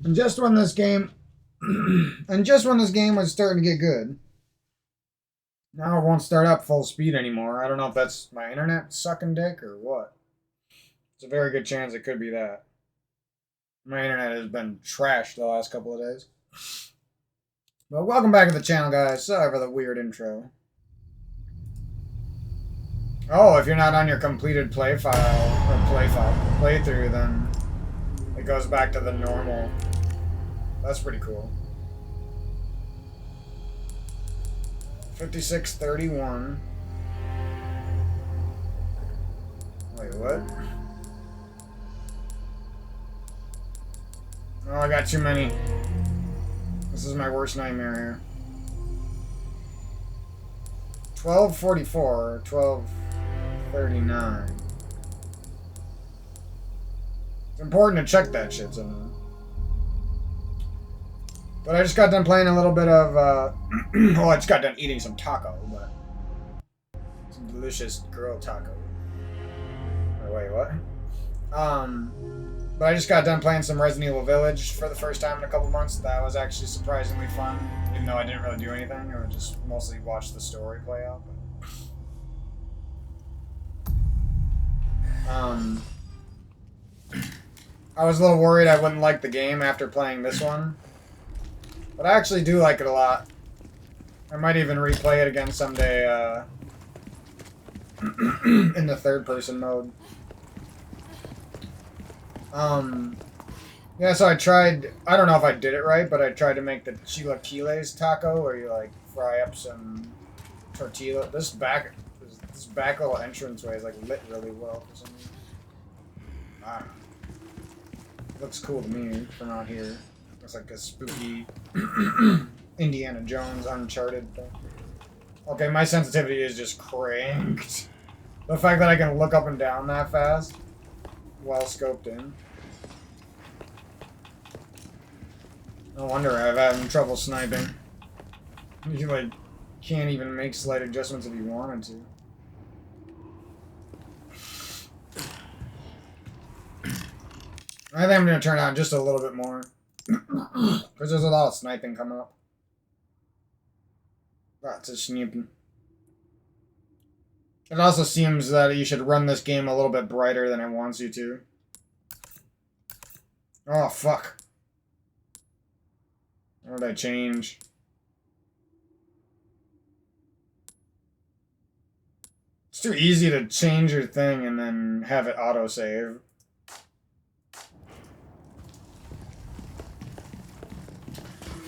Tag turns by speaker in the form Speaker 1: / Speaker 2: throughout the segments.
Speaker 1: And just when this game, was starting to get good, now it won't start up full speed anymore. I don't know if that's my internet sucking dick or what. It's a very good chance it could be that. My internet has been trashed the last couple of days. But welcome back to the channel, guys. Sorry for the weird intro. Oh, if you're not on your completed playthrough, then it goes back to the normal. That's pretty cool. 5631. Wait, what? Oh, I got too many. This is my worst nightmare here. 1244, 1239. It's important to check that shit sometimes. But I just got done playing a little bit of, well, I just got done eating some taco, but some delicious grilled taco. Oh, wait, what? But I just got done playing some Resident Evil Village for the first time in a couple months. That was actually surprisingly fun, even though I didn't really do anything. I just mostly watched the story play out. I was a little worried I wouldn't like the game after playing this one. But I actually do like it a lot. I might even replay it again someday in the third-person mode. Yeah, so I tried, I don't know if I did it right, but I tried to make the chilaquiles taco, where you, like, fry up some tortilla. This back little entranceway is, like, lit really well for some reason. I don't know. Looks cool to me from out here. Looks like a spooky Indiana Jones Uncharted thing. Okay, my sensitivity is just cranked. The fact that I can look up and down that fast, well scoped in. No wonder I've had trouble sniping. You like can't even make slight adjustments if you wanted to. I think I'm gonna turn on just a little bit more. Because there's a lot of sniping coming up. Lots of sniping. It also seems that you should run this game a little bit brighter than it wants you to. Oh, fuck. What did I change? It's too easy to change your thing and then have it autosave.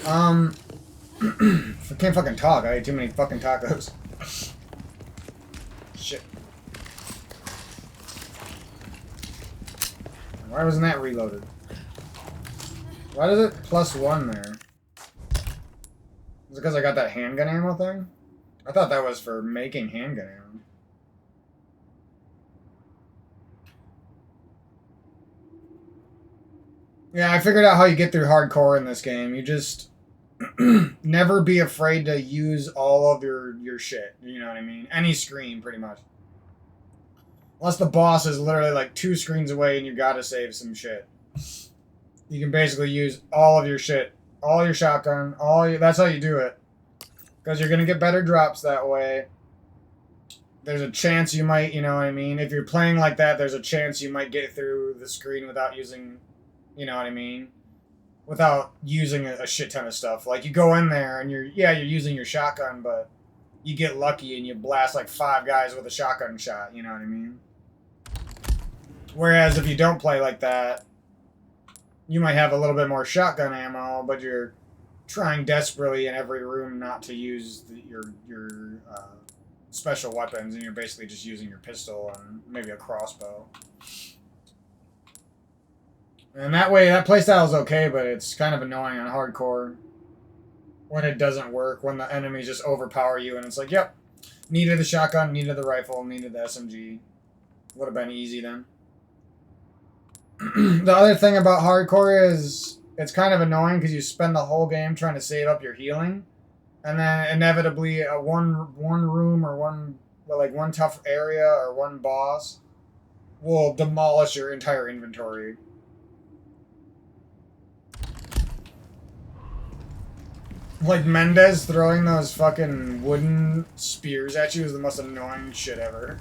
Speaker 1: I can't fucking talk. I ate too many fucking tacos. Shit. Why wasn't that reloaded? Why does it +1 there? Is it because I got that handgun ammo thing? I thought that was for making handgun ammo. Yeah, I figured out how you get through hardcore in this game. You just never be afraid to use all of your shit. You know what I mean? Any screen, pretty much. Unless the boss is literally like 2 screens away and you gotta save some shit. You can basically use all of your shit. All your shotgun. That's how you do it. Because you're gonna get better drops that way. There's a chance you might, you know what I mean? If you're playing like that, there's a chance you might get through the screen without using, you know what I mean? Without using a shit ton of stuff. Like, you go in there and you're using your shotgun, but you get lucky and you blast like 5 guys with a shotgun shot, you know what I mean? Whereas if you don't play like that, you might have a little bit more shotgun ammo, but you're trying desperately in every room not to use your special weapons, and you're basically just using your pistol and maybe a crossbow. And that way, that playstyle is okay, but it's kind of annoying on hardcore when it doesn't work, when the enemies just overpower you, and it's like, yep, needed the shotgun, needed the rifle, needed the SMG. Would have been easy then. The other thing about hardcore is it's kind of annoying because you spend the whole game trying to save up your healing, and then inevitably one room or one tough area or one boss will demolish your entire inventory. Like, Mendez throwing those fucking wooden spears at you is the most annoying shit ever.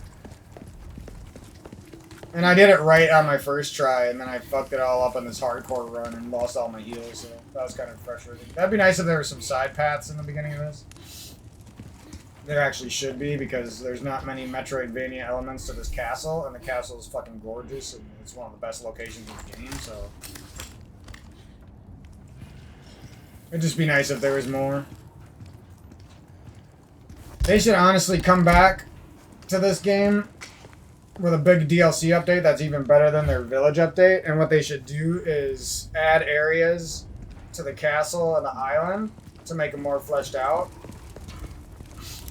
Speaker 1: And I did it right on my first try, and then I fucked it all up on this hardcore run and lost all my heals, so that was kind of frustrating. That'd be nice if there were some side paths in the beginning of this. There actually should be, because there's not many Metroidvania elements to this castle, and the castle is fucking gorgeous, and it's one of the best locations in the game, so... It'd just be nice if there was more. They should honestly come back to this game with a big DLC update that's even better than their village update, and what they should do is add areas to the castle and the island to make them more fleshed out.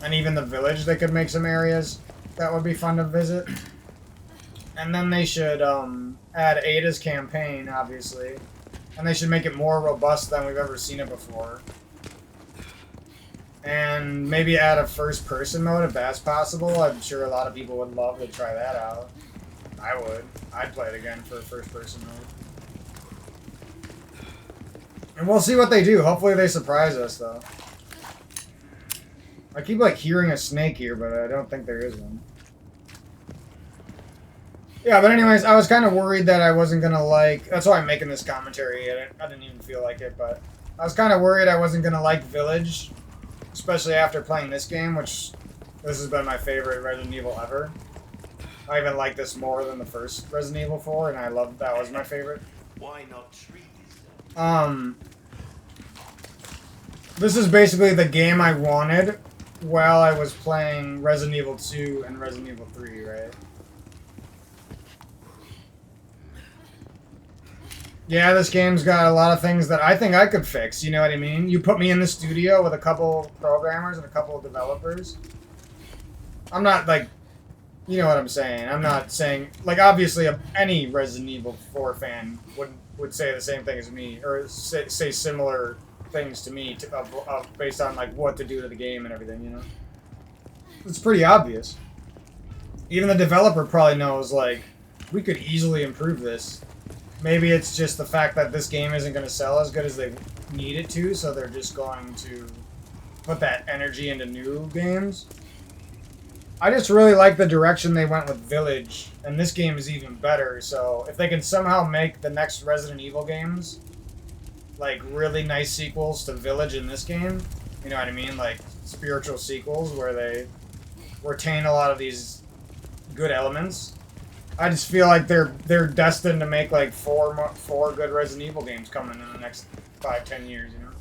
Speaker 1: And even the village, they could make some areas that would be fun to visit. And then they should add Ada's campaign, obviously. And they should make it more robust than we've ever seen it before. And maybe add a first-person mode if that's possible. I'm sure a lot of people would love to try that out. I would. I'd play it again for a first-person mode. And we'll see what they do. Hopefully they surprise us, though. I keep, like, hearing a snake here, but I don't think there is one. Yeah, but anyways, I was kind of worried that I wasn't going to like... That's why I'm making this commentary. I didn't even feel like it, but... I was kind of worried I wasn't going to like Village. Especially after playing this game, which... This has been my favorite Resident Evil ever. I even like this more than the first Resident Evil 4, and I loved that was my favorite.
Speaker 2: Why not treat yourself?
Speaker 1: This is basically the game I wanted while I was playing Resident Evil 2 and Resident Evil 3, right? Yeah, this game's got a lot of things that I think I could fix, you know what I mean? You put me in the studio with a couple programmers and a couple of developers. I'm not, like, you know what I'm saying. I'm not saying, like, obviously any Resident Evil 4 fan would say the same thing as me, or say similar things to me based on, like, what to do to the game and everything, you know? It's pretty obvious. Even the developer probably knows, like, we could easily improve this. Maybe it's just the fact that this game isn't going to sell as good as they need it to, so they're just going to put that energy into new games. I just really like the direction they went with Village, and this game is even better, so if they can somehow make the next Resident Evil games, like, really nice sequels to Village in this game, you know what I mean? Like, spiritual sequels where they retain a lot of these good elements. I just feel like they're destined to make like four good Resident Evil games coming in the next 5-10 years, you know.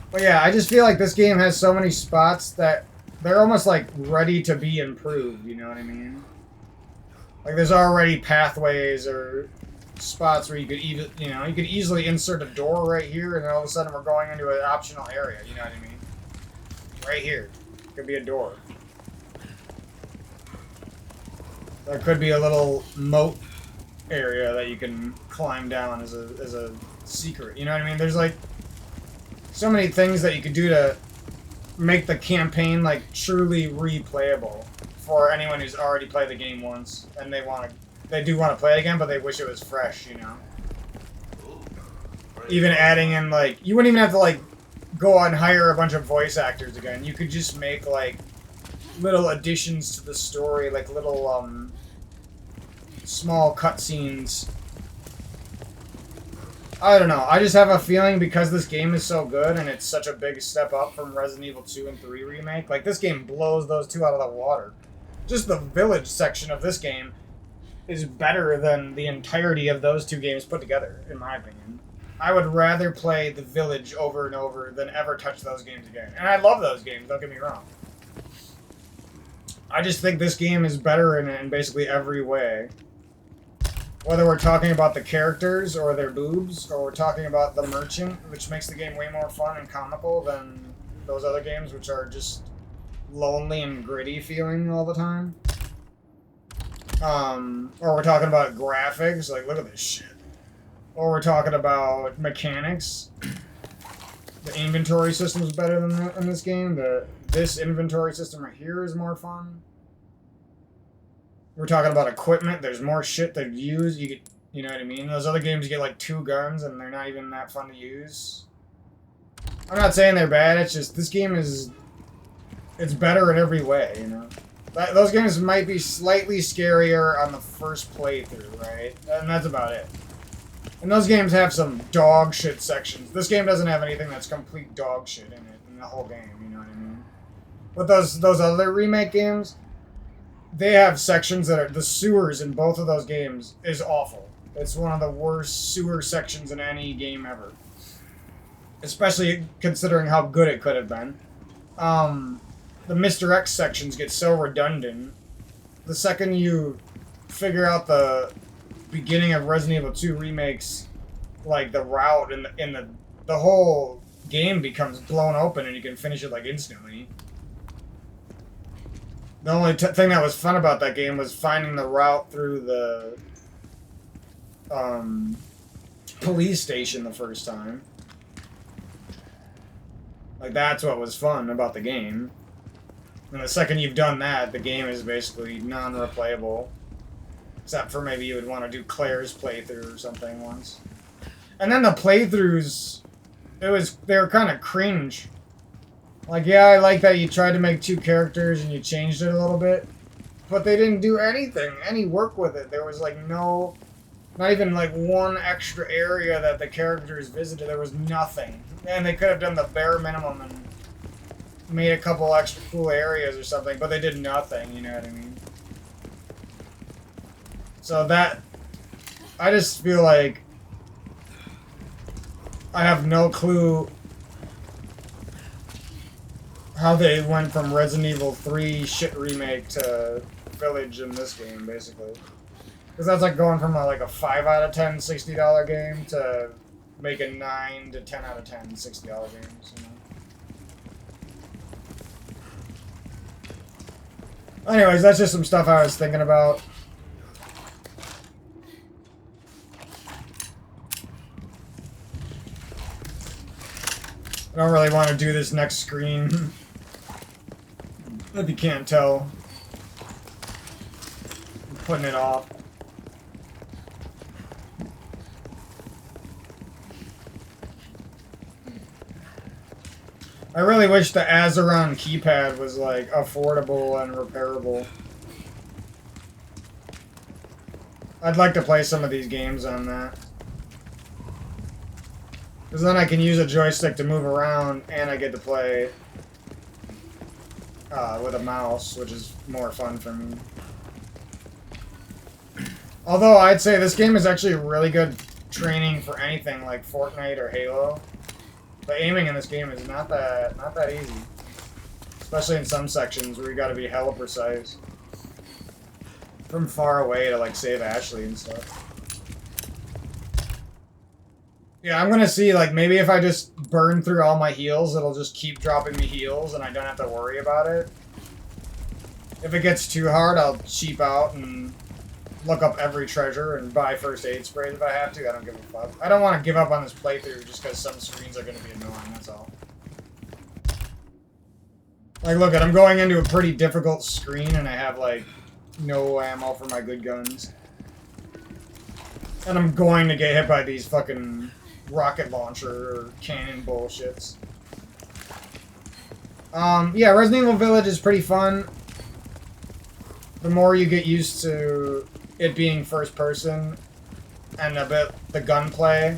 Speaker 1: But yeah, I just feel like this game has so many spots that they're almost like ready to be improved, you know what I mean? Like there's already pathways or spots where you could even, you know, you could easily insert a door right here, and then all of a sudden we're going into an optional area, you know what I mean? Right here, could be a door. There could be a little moat area that you can climb down as a secret. You know what I mean? There's like so many things that you could do to make the campaign like truly replayable for anyone who's already played the game once and they do want to play it again, but they wish it was fresh. You know? Even adding in like you wouldn't even have to like go and hire a bunch of voice actors again. You could just make like little additions to the story, like little small cutscenes. I don't know. I just have a feeling because this game is so good and it's such a big step up from Resident Evil 2 and 3 remake. Like this game blows those two out of the water. Just the village section of this game is better than the entirety of those two games put together, in my opinion. I would rather play the village over and over than ever touch those games again. And I love those games, don't get me wrong. I just think this game is better in basically every way. Whether we're talking about the characters or their boobs, or we're talking about the merchant, which makes the game way more fun and comical than those other games, which are just lonely and gritty feeling all the time. Or we're talking about graphics, like look at this shit. Or we're talking about mechanics. The inventory system is better than in this game. This inventory system right here is more fun. We're talking about equipment. There's more shit to use. You You know what I mean? Those other games you get like 2 guns and they're not even that fun to use. I'm not saying they're bad, it's just this game is... It's better in every way, you know? Those games might be slightly scarier on the first playthrough, right? And that's about it. And those games have some dog shit sections. This game doesn't have anything that's complete dog shit in it, in the whole game, you know what I mean? But those other remake games, they have sections that are... The sewers in both of those games is awful. It's one of the worst sewer sections in any game ever. Especially considering how good it could have been. The Mr. X sections get so redundant. The second you figure out the beginning of Resident Evil 2 remakes, like the route and the whole game becomes blown open and you can finish it like instantly. The only thing that was fun about that game was finding the route through the police station the first time. Like, that's what was fun about the game. And the second you've done that, the game is basically non-replayable. Except for maybe you would want to do Claire's playthrough or something once. And then the playthroughs, they were kind of cringe. Like, yeah, I like that you tried to make 2 characters and you changed it a little bit. But they didn't do any work with it. There was like not even like one extra area that the characters visited. There was nothing. And they could have done the bare minimum and made a couple extra cool areas or something, but they did nothing, you know what I mean? So that... I just feel like... I have no clue how they went from Resident Evil 3 shit remake to Village in this game, basically. Because that's like going from a 5 out of 10 $60 game to making 9 to 10 out of 10 $60 games, you know? Anyways, that's just some stuff I was thinking about. I don't really want to do this next screen. If you can't tell. I'm putting it off. I really wish the Azeron keypad was, like, affordable and repairable. I'd like to play some of these games on that. Because then I can use a joystick to move around, and I get to play with a mouse, which is more fun for me. Although, I'd say this game is actually really good training for anything like Fortnite or Halo. The aiming in this game is not that easy. Especially in some sections where you gotta be hella precise. From far away to, like, save Ashley and stuff. Yeah, I'm gonna see, like, maybe if I just burn through all my heals, it'll just keep dropping me heals and I don't have to worry about it. If it gets too hard, I'll cheap out and look up every treasure and buy first aid sprays if I have to. I don't give a fuck. I don't want to give up on this playthrough just because some screens are going to be annoying, that's all. Like, look, I'm going into a pretty difficult screen and I have, like, no ammo for my good guns. And I'm going to get hit by these fucking rocket launcher or cannon bullshits. Yeah, Resident Evil Village is pretty fun. The more you get used to it being first person and a bit the gunplay,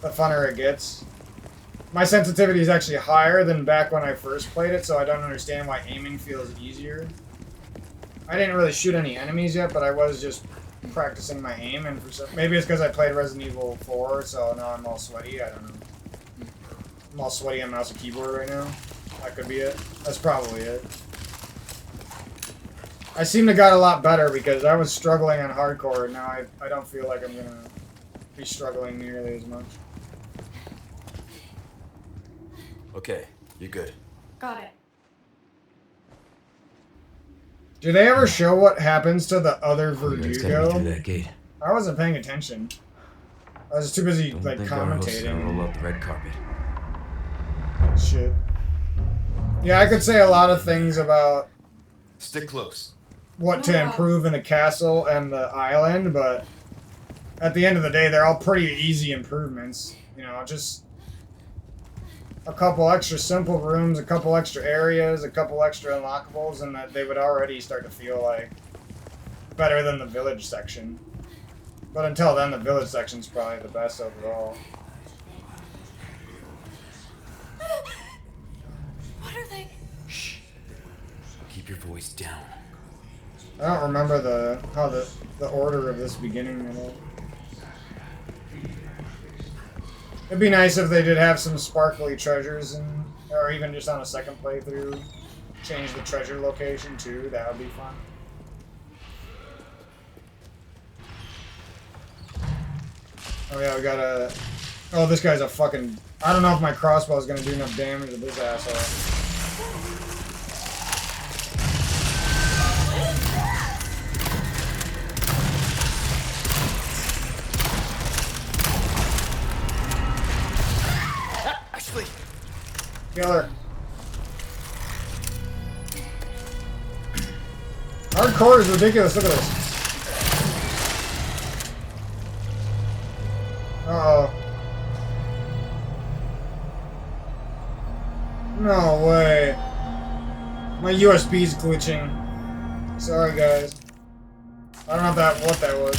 Speaker 1: the funner it gets. My sensitivity is actually higher than back when I first played it, so I don't understand why aiming feels easier. I didn't really shoot any enemies yet, but I was just practicing my aim, and for some, maybe it's because I played Resident Evil 4, so now I'm all sweaty. I don't know. I'm all sweaty on mouse and keyboard right now. That could be it. That's probably it. I seem to got a lot better because I was struggling on hardcore, and now I don't feel like I'm gonna be struggling nearly as much.
Speaker 3: Okay, you're good.
Speaker 4: Got it.
Speaker 1: Do they ever show what happens to the other
Speaker 3: It's gotta be
Speaker 1: Verdugo?
Speaker 3: through that gate.
Speaker 1: I wasn't paying attention. I was too busy,
Speaker 3: Don't
Speaker 1: like,
Speaker 3: think our hosts are gonna roll
Speaker 1: commentating.
Speaker 3: out the red carpet.
Speaker 1: Shit. Yeah, I could say a lot of things about
Speaker 5: Stick close.
Speaker 1: what to improve in the castle and the island, but at the end of the day, they're all pretty easy improvements. You know, just a couple extra simple rooms, a couple extra areas, a couple extra unlockables, and that they would already start to feel like better than the village section. But until then, the village section's probably the best overall.
Speaker 4: What are they?
Speaker 3: Shh. Keep your voice down.
Speaker 1: I don't remember how the order of this beginning at all. It'd be nice if they did have some sparkly treasures, or even just on a second playthrough, change the treasure location too. That would be fun. Oh yeah, we gotta... Oh, this guy's a fucking... I don't know if my crossbow is gonna do enough damage to this asshole.
Speaker 3: Ashley!
Speaker 1: Kill her. Hardcore is ridiculous. Look at this. Uh-oh. No way. My USB's glitching. Sorry, guys. I don't know what that was.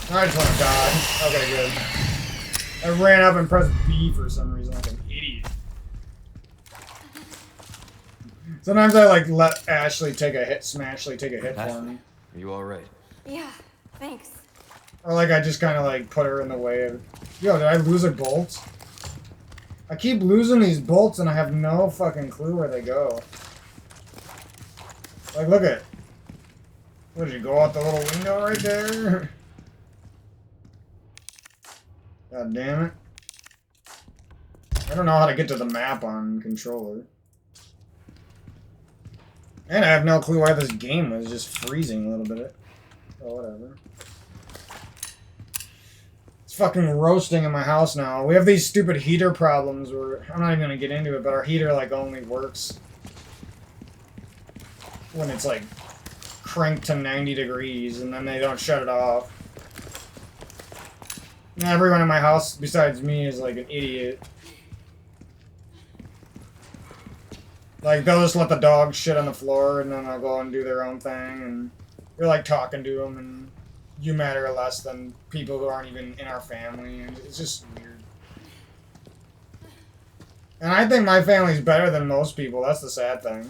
Speaker 1: I just want to die. Okay, good. I ran up and pressed B for some reason like an idiot. Sometimes I like let Ashley take a hit, Smashly take a hit for me.
Speaker 3: Are you alright?
Speaker 4: Yeah, thanks.
Speaker 1: Or like I just kind of like put her in the way of... Yo, did I lose a bolt? I keep losing these bolts and I have no fucking clue where they go. Like, look at... What, did you go out the little window right there? God damn it. I don't know how to get to the map on controller. And I have no clue why this game was just freezing a little bit. Oh, whatever. It's fucking roasting in my house now. We have these stupid heater problems where... I'm not even gonna get into it, but our heater, like, only works when it's, like, cranked to 90 degrees, and then they don't shut it off. And everyone in my house, besides me, is, like, an idiot. Like, they'll just let the dogs shit on the floor, and then they'll go and do their own thing, and you're, like, talking to them, and you matter less than people who aren't even in our family, and it's just weird. And I think my family's better than most people, that's the sad thing.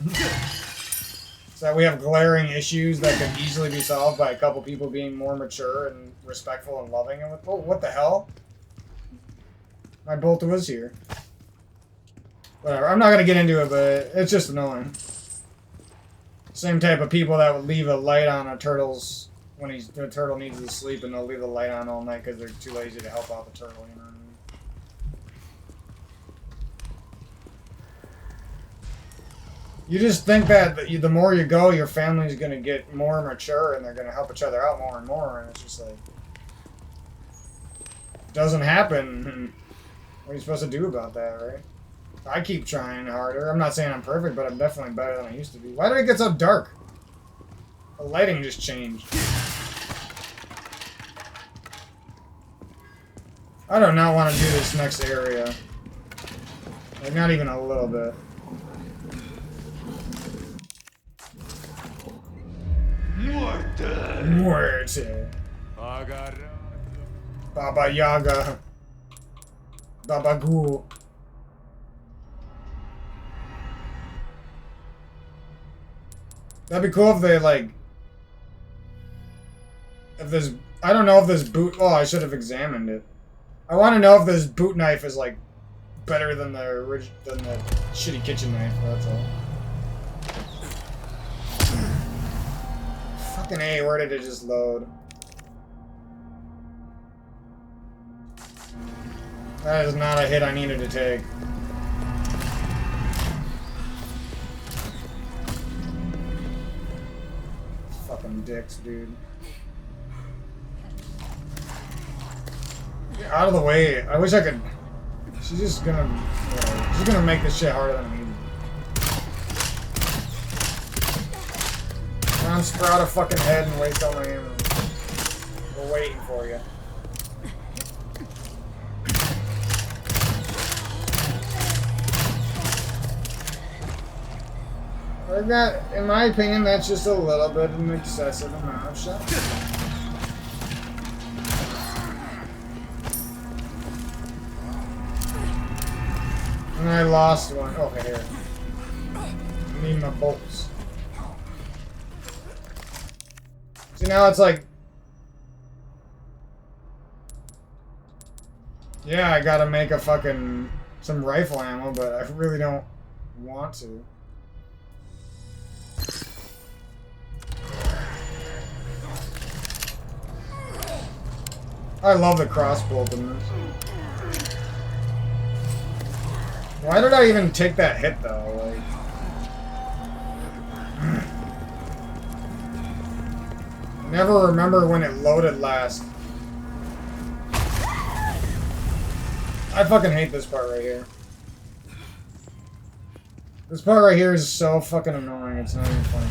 Speaker 1: Is that we have glaring issues that could easily be solved by a couple people being more mature and respectful and loving. And oh, what the hell? My bolt was here. Whatever, I'm not gonna get into it, but it's just annoying. Same type of people that would leave a light on a turtle's when the turtle needs to sleep, and they'll leave the light on all night because they're too lazy to help out the turtle. You know what I mean? You just think that the more you go, your family's gonna get more mature, and they're gonna help each other out more and more, and it's just like it doesn't happen. What are you supposed to do about that, right? I keep trying harder. I'm not saying I'm perfect, but I'm definitely better than I used to be. Why did it get so dark? The lighting just changed. I do not want to do this next area. Like, not even a little bit. Muerte. Baba Yaga. Baba Ghoul. That'd be cool if they, like... If this... I don't know if this boot... Oh, I should have examined it. I want to know if this boot knife is, like, better than the shitty kitchen knife, that's all. Fucking A, where did it just load? That is not a hit I needed to take. Fucking dicks, dude. Get out of the way. I wish I could... She's just gonna... she's gonna make this shit harder than I need. on, sprout a fucking head and waste all my ammo. We're waiting for you. In my opinion, that's just a little bit of an excessive amount of shots. And I lost one. Okay, here. I need my bolts. See, now it's like... Yeah, I gotta make a fucking... some rifle ammo, but I really don't want to. I love the crossbow in this. Why did I even take that hit though? Like, never remember when it loaded last. I fucking hate this part right here. This part right here is so fucking annoying, it's not even funny.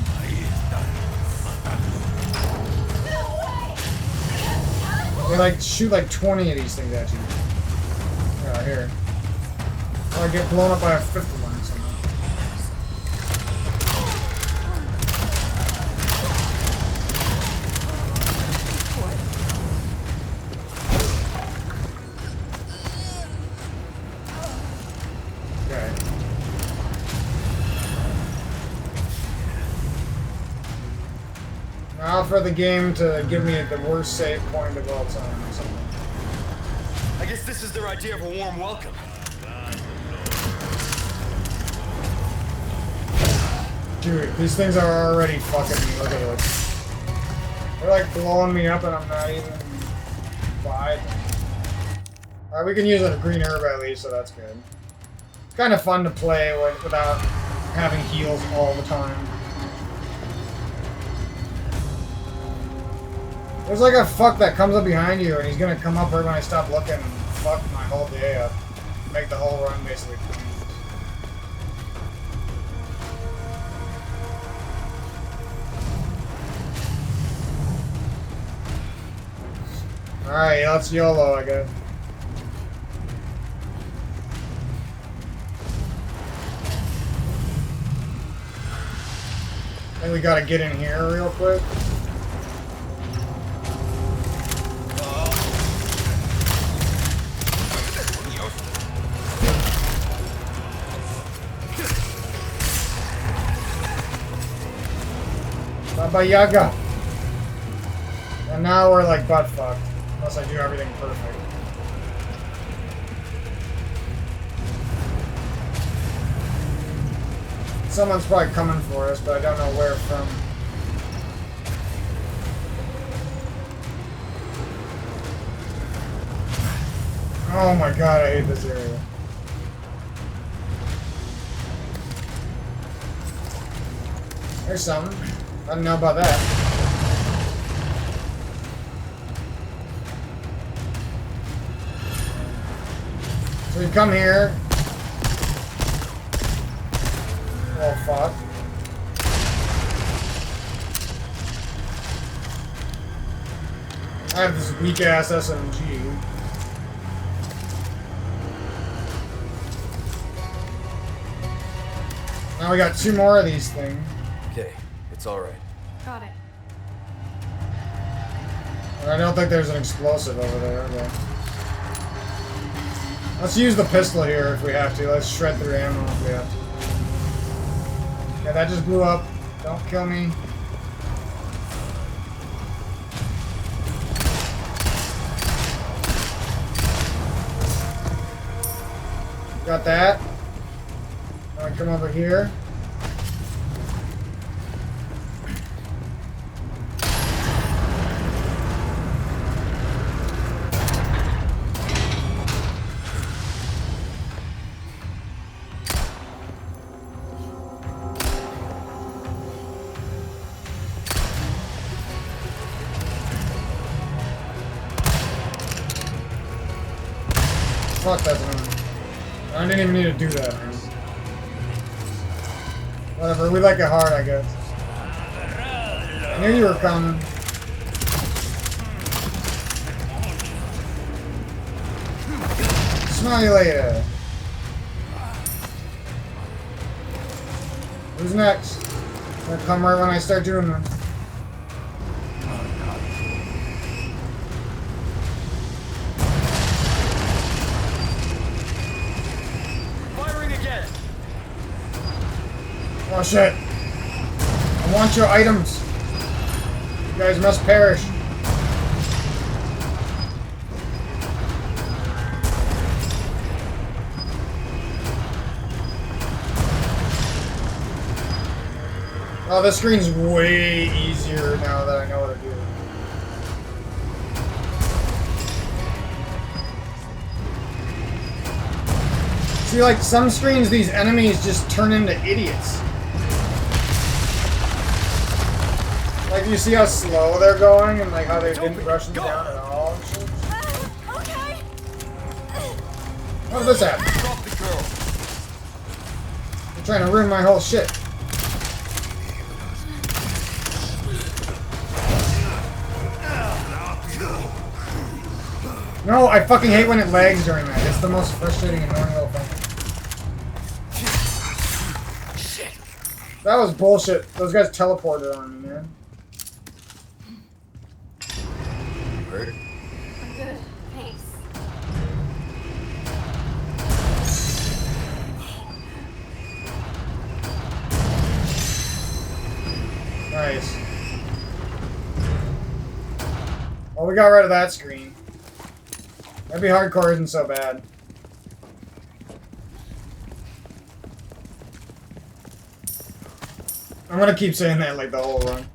Speaker 1: They like shoot like 20 of these things at you. Yeah, here. Or I get blown up by a fifth one or something. Okay. Now for the game to give me the worst save point of all time or something.
Speaker 3: I guess this is their idea of a warm welcome.
Speaker 1: Dude, these things are already fucking me. Look at this. They're like blowing me up and I'm not even vibing. Alright, we can use a green herb at least, so that's good. It's kind of fun to play without having heals all the time. There's like a fuck that comes up behind you and he's gonna come up right when I stop looking and fuck my whole day up. Make the whole run basically clean. Alright, let's YOLO, I guess. I think we gotta get in here real quick. Baba Yaga! And now we're like butt fucked. Unless I do everything perfect. Someone's probably coming for us, but I don't know where from. Oh my god, I hate this area. There's something. I don't know about that. So we come here. Oh fuck. I have this weak ass SMG. Now we got two more of these things.
Speaker 3: Okay, it's all right.
Speaker 4: Got it.
Speaker 1: I don't think there's an explosive over there, but... Let's use the pistol here if we have to. Let's shred through ammo if we have to. Yeah, that just blew up. Don't kill me. Got that. Now I come over here. Fuck, that's annoying. I didn't even need to do that, man. Whatever, we like it hard, I guess. Knew you were coming. Smell you later. Who's next? They'll come right when I start doing them.
Speaker 3: Firing again.
Speaker 1: Oh shit. I want your items. You guys must perish. Oh, this screen's way easier now that I know what to do. See, like, some screens, these enemies just turn into idiots. Like, you see how slow they're going and, like, how they didn't rush them down at all and shit?
Speaker 4: Okay.
Speaker 1: What did this happen?
Speaker 3: Drop the girl.
Speaker 1: They're trying to ruin my whole shit. No, I fucking hate when it lags during that. It's the most frustrating and annoying little thing. That was bullshit. Those guys teleported on me, man.
Speaker 3: Hurt?
Speaker 4: I'm good. Thanks.
Speaker 1: Nice. Well, we got rid of that screen. Maybe hardcore isn't so bad. I'm gonna keep saying that like the whole run.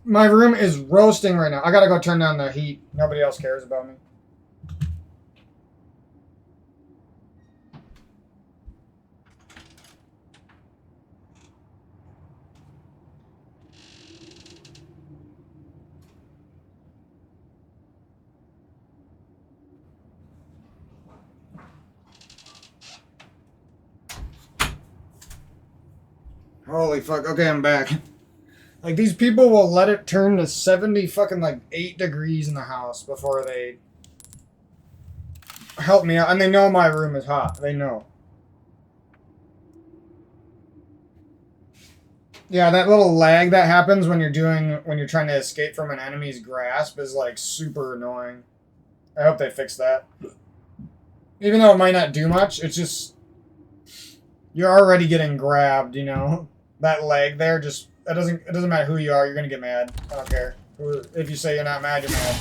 Speaker 1: My room is roasting right now. I gotta go turn down the heat. Nobody else cares about me. Holy fuck. Okay, I'm back. Like, these people will let it turn to 70 fucking, like, 8 degrees in the house before they help me out. And they know my room is hot. They know. Yeah, that little lag that happens when you're trying to escape from an enemy's grasp is, like, super annoying. I hope they fix that. Even though it might not do much, it's just... You're already getting grabbed, you know? That lag there just... It doesn't matter who you are, you're gonna get mad. I don't care. If you say you're not mad, you're mad.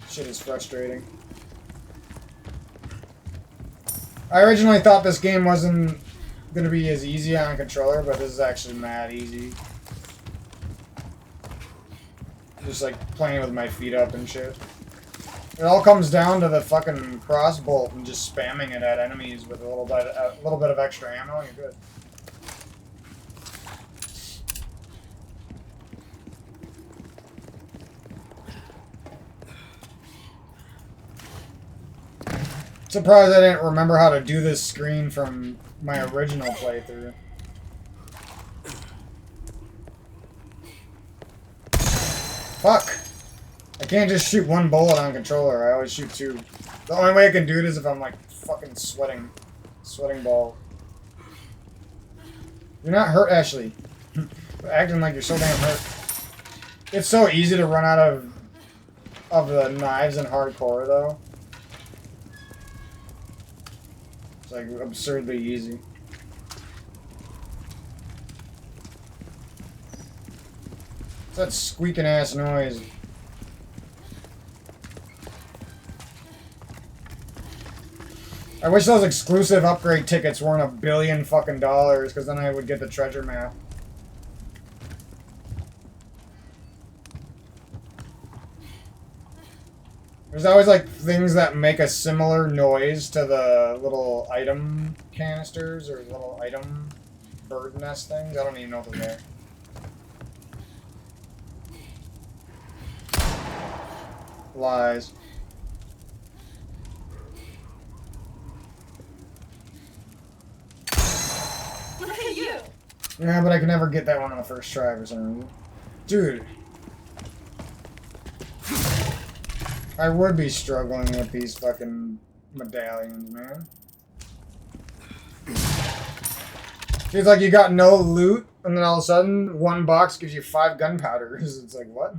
Speaker 1: Shit is frustrating. I originally thought this game wasn't gonna be as easy on a controller, but this is actually mad easy. Just like playing with my feet up and shit. It all comes down to the fucking crossbolt and just spamming it at enemies with a little bit of extra ammo, and you're good. Surprised I didn't remember how to do this screen from my original playthrough. Fuck! I can't just shoot one bullet on controller, I always shoot two. The only way I can do it is if I'm like fucking sweating. Sweating ball. You're not hurt, Ashley. Acting like you're so damn hurt. It's so easy to run out of the knives in hardcore though. It's like absurdly easy. What's that squeaking ass noise? I wish those exclusive upgrade tickets weren't $1 billion fucking dollars, because then I would get the treasure map. There's always like things that make a similar noise to the little item canisters or little item bird nest things. I don't even know what they're there. Lies.
Speaker 4: Look at you.
Speaker 1: Yeah, but I can never get that one on the first try for some reason. Dude. I would be struggling with these fucking medallions, man. It's like you got no loot, and then all of a sudden, one box gives you 5 gunpowders. It's like, what?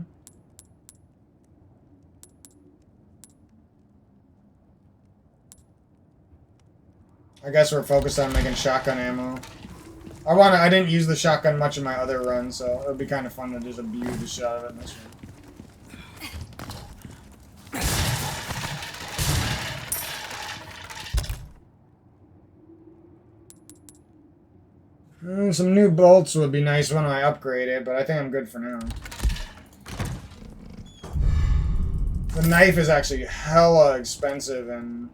Speaker 1: I guess we're focused on making shotgun ammo. I didn't use the shotgun much in my other run, so it would be kind of fun to just abuse the shit out of it in this one. Some new bolts would be nice when I upgrade it, but I think I'm good for now. The knife is actually hella expensive and...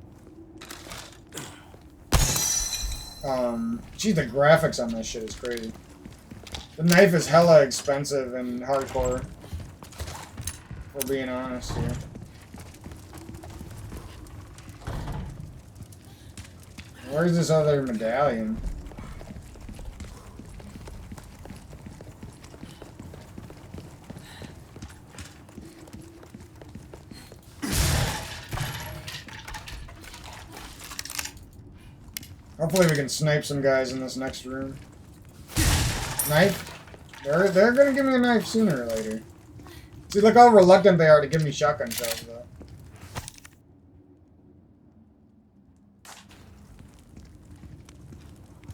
Speaker 1: Gee, the graphics on this shit is crazy. The knife is hella expensive and hardcore. If we're being honest here. Where's this other medallion? Hopefully we can snipe some guys in this next room. Knife? They're gonna give me a knife sooner or later. See, look how reluctant they are to give me shotgun shells, though.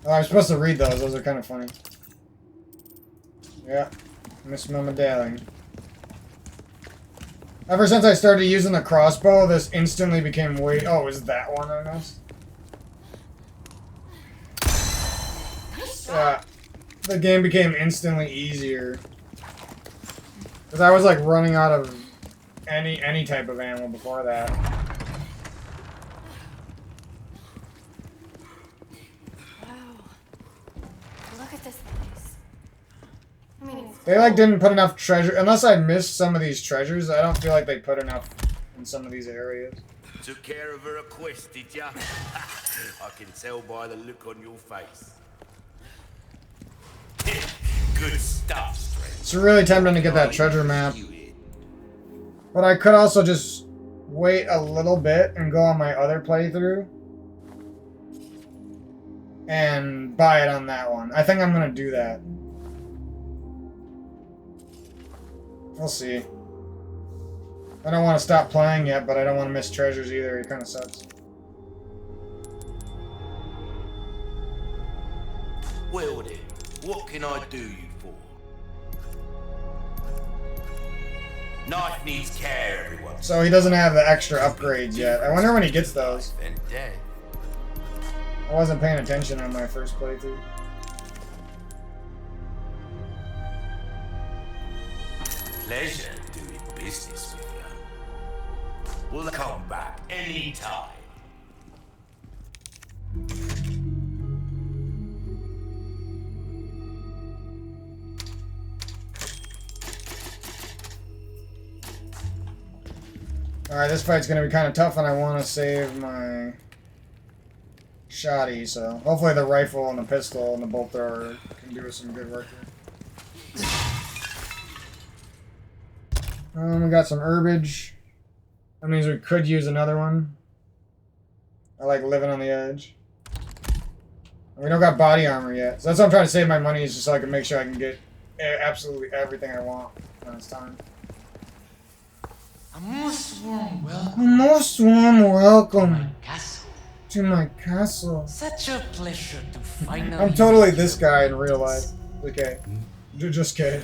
Speaker 1: Oh, I'm supposed to read those. Those are kind of funny. Yeah. Missed my medallion. Ever since I started using the crossbow, this instantly became way... Oh, is that one I missed? Yeah. The game became instantly easier. Because I was like running out of any type of ammo before that.
Speaker 4: Wow. Look at this place. I mean, it's
Speaker 1: They like didn't put enough treasure. Unless I missed some of these treasures, I don't feel like they put enough in some of these areas.
Speaker 2: Took care of her request, did ya? I can tell by the look on your face. Good stuff, stranger.
Speaker 1: It's really tempting to get that treasure map. But I could also just wait a little bit and go on my other playthrough. And buy it on that one. I think I'm gonna do that. We'll see. I don't want to stop playing yet, but I don't want to miss treasures either. It kind of sucks.
Speaker 2: Well then, what can I do you for? Knife needs care, everyone.
Speaker 1: So he doesn't have the extra upgrades yet. I wonder when he gets those.
Speaker 2: And dead.
Speaker 1: I wasn't paying attention on my first playthrough.
Speaker 2: Pleasure doing business with you. We'll come back anytime.
Speaker 1: Alright, this fight's gonna be kind of tough and I want to save my shotty, so hopefully the rifle and the pistol and the bolt thrower can do us some good work here. We got some herbage. That means we could use another one. I like living on the edge. And we don't got body armor yet, so that's why I'm trying to save my money, is just so I can make sure I can get absolutely everything I want when it's time.
Speaker 5: A most warm welcome
Speaker 1: A most warm welcome
Speaker 5: to my castle.
Speaker 1: to my castle.
Speaker 5: Such a pleasure to finally.
Speaker 1: I'm totally this guy in real life. Okay. Just kidding.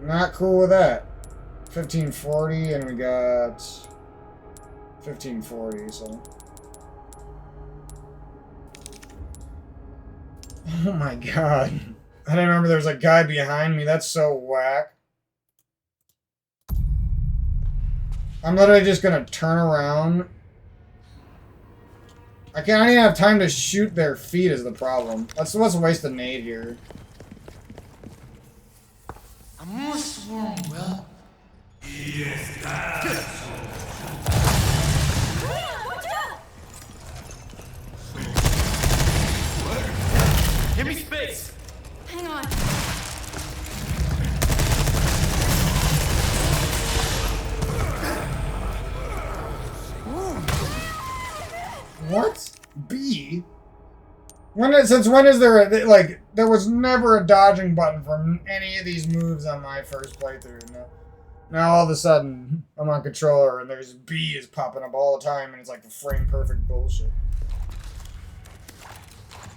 Speaker 1: Not cool with that. 1540 and we got 1540, so. Oh my god. I didn't remember there was a guy behind me. That's so whack. I'm literally just gonna turn around. I don't even have time to shoot their feet is the problem. Let's waste a nade here.
Speaker 5: A most warm welcome.
Speaker 4: Watch out!
Speaker 3: Give me space!
Speaker 4: Hang on.
Speaker 1: What? B? Since when is there a, like, there was never a dodging button for any of these moves on my first playthrough. Now all of a sudden, I'm on controller and there's B is popping up all the time and it's like the frame perfect bullshit.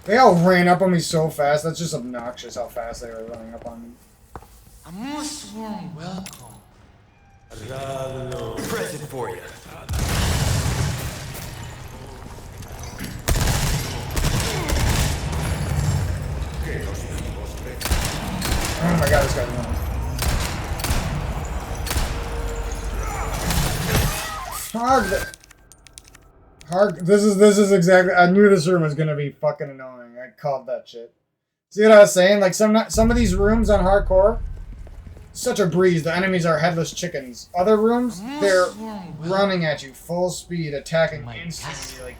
Speaker 1: They all ran up on me so fast, that's just obnoxious how fast they were running up on me.
Speaker 5: A most warm welcome.
Speaker 3: Present for you.
Speaker 1: Oh my god, this guy's running. This is exactly. I knew this room was gonna be fucking annoying. I called that shit. See what I was saying? Like some of these rooms on hardcore, such a breeze. The enemies are headless chickens. Other rooms, they're running at you full speed, attacking instantly, like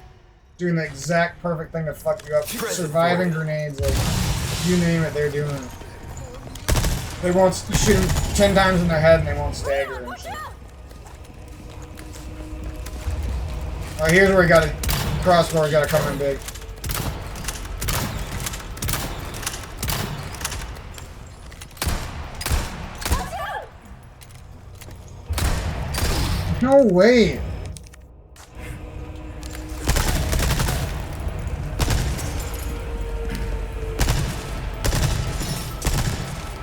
Speaker 1: doing the exact perfect thing to fuck you up. Surviving grenades, like you name it, they're doing it. They won't shoot them 10 times in their head and they won't stagger and shit. Alright, here's where we got a crossbow, we gotta come in big. No way!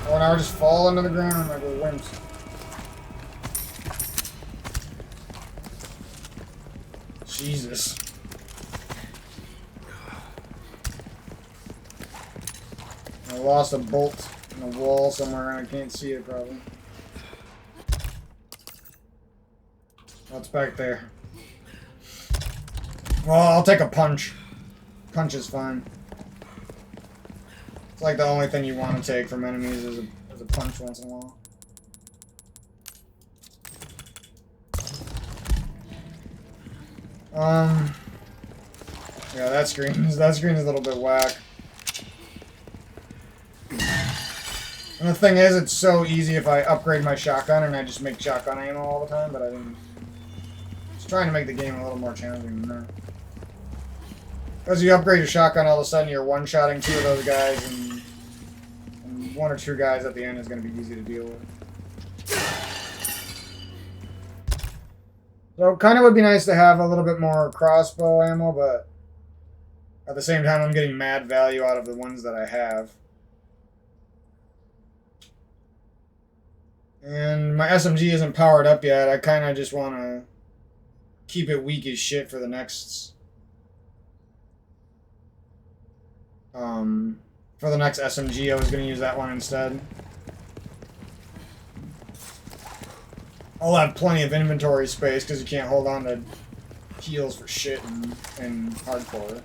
Speaker 1: Oh, now we're just falling to the ground like we're wimps. Jesus. I lost a bolt in the wall somewhere and I can't see it probably. What's back there? Well, I'll take a punch. Punch is fine. It's like the only thing you want to take from enemies is a punch once in a while. Yeah, that screen is a little bit whack. And the thing is, it's so easy if I upgrade my shotgun and I just make shotgun ammo all the time, but I didn't. I was trying to make the game a little more challenging than that. As you upgrade your shotgun, all of a sudden you're one-shotting 2 of those guys, and 1 or 2 guys at the end is going to be easy to deal with. So, kind of would be nice to have a little bit more crossbow ammo, but at the same time, I'm getting mad value out of the ones that I have. And my SMG isn't powered up yet. I kind of just want to keep it weak as shit for the next... for the next SMG, I was going to use that one instead. I'll have plenty of inventory space because you can't hold on to heals for shit in hardcore.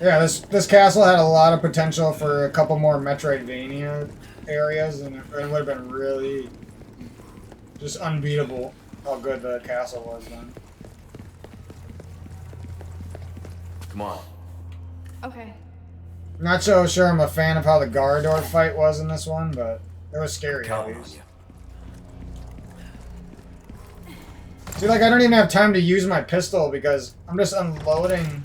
Speaker 1: Yeah, this castle had a lot of potential for a couple more Metroidvania areas, and it would have been really just unbeatable how good the castle was then.
Speaker 3: Come on.
Speaker 4: Okay.
Speaker 1: Not so sure I'm a fan of how the Garador fight was in this one, but it was scary at least. See, like, I don't even have time to use my pistol because I'm just unloading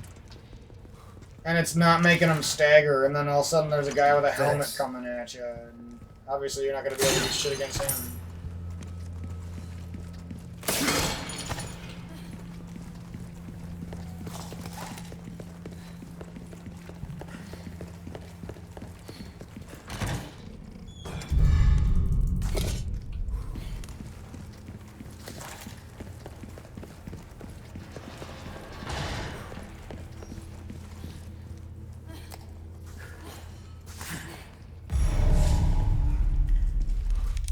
Speaker 1: and it's not making them stagger, and then all of a sudden there's a guy with a helmet coming at you, and obviously you're not going to be able to do shit against him.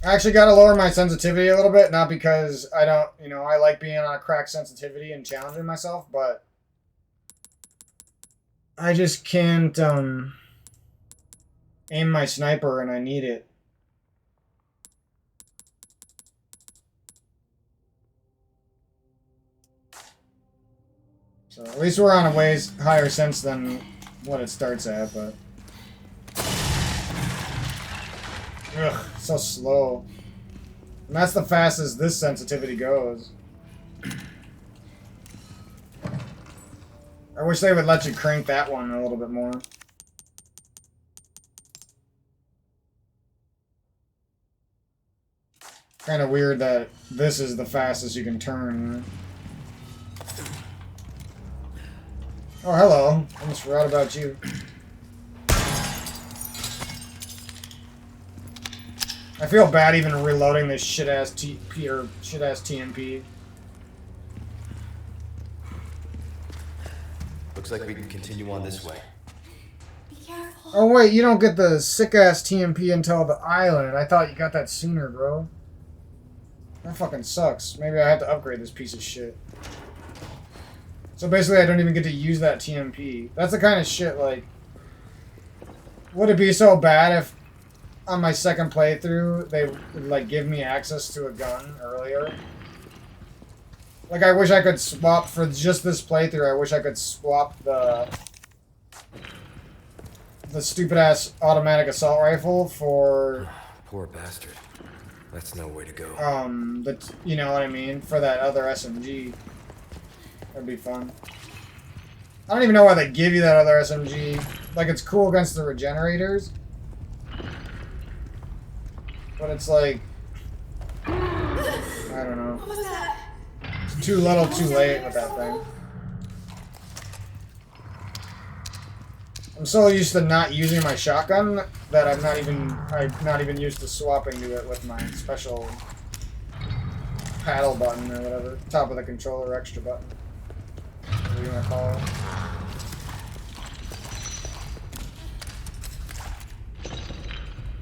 Speaker 1: I actually got to lower my sensitivity a little bit, not because I don't, I like being on a crack sensitivity and challenging myself, but I just can't aim my sniper and I need it. So at least we're on a ways higher sense than what it starts at, but ugh, so slow. And that's the fastest this sensitivity goes. I wish they would let you crank that one a little bit more. Kind of weird that this is the fastest you can turn. Right? Oh, hello. I almost forgot about you. I feel bad even reloading this shit-ass TMP.
Speaker 3: Looks like we can continue on this way.
Speaker 4: Be careful.
Speaker 1: Oh wait, you don't get the sick-ass TMP until the island. I thought you got that sooner, bro. That fucking sucks. Maybe I have to upgrade this piece of shit. So basically, I don't even get to use that TMP. That's the kind of shit, like... Would it be so bad if, on my second playthrough, they would, like, give me access to a gun earlier? Like, I wish I could swap, for just this playthrough, I wish I could swap the stupid-ass automatic assault rifle for...
Speaker 3: Poor bastard. That's no way to go.
Speaker 1: You know what I mean? For that other SMG. That'd be fun. I don't even know why they give you that other SMG. Like, it's cool against the regenerators. But it's like... I don't know.
Speaker 4: What was that?
Speaker 1: It's too little, too late with that thing. I'm so used to not using my shotgun that I'm not even used to swapping to it with my special paddle button or whatever. Top of the controller extra button. What do you want to call it?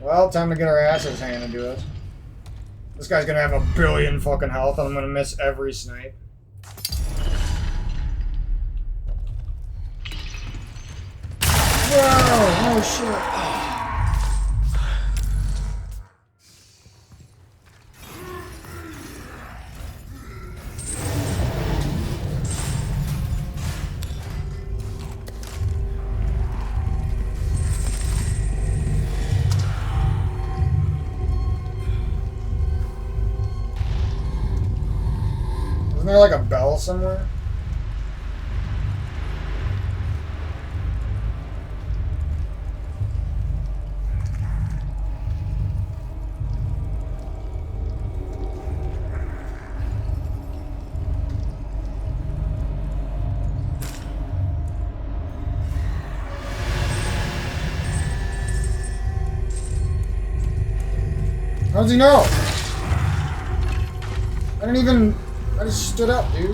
Speaker 1: Well, time to get our asses handed to us. This guy's gonna have a billion fucking health and I'm gonna miss every snipe. Whoa! Oh shit! Isn't there like a bell somewhere? How does he know? I just stood up, dude.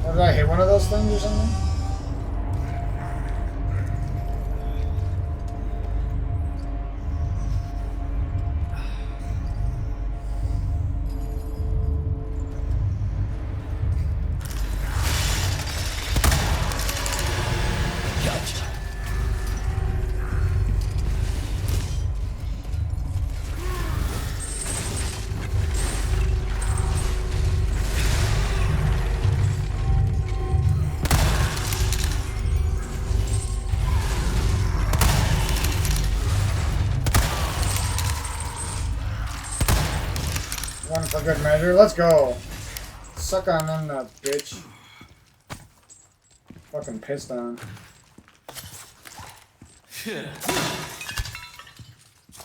Speaker 1: Or did I hit one of those things or something? One for good measure. Let's go. Suck on them nuts, bitch. Fucking pissed on.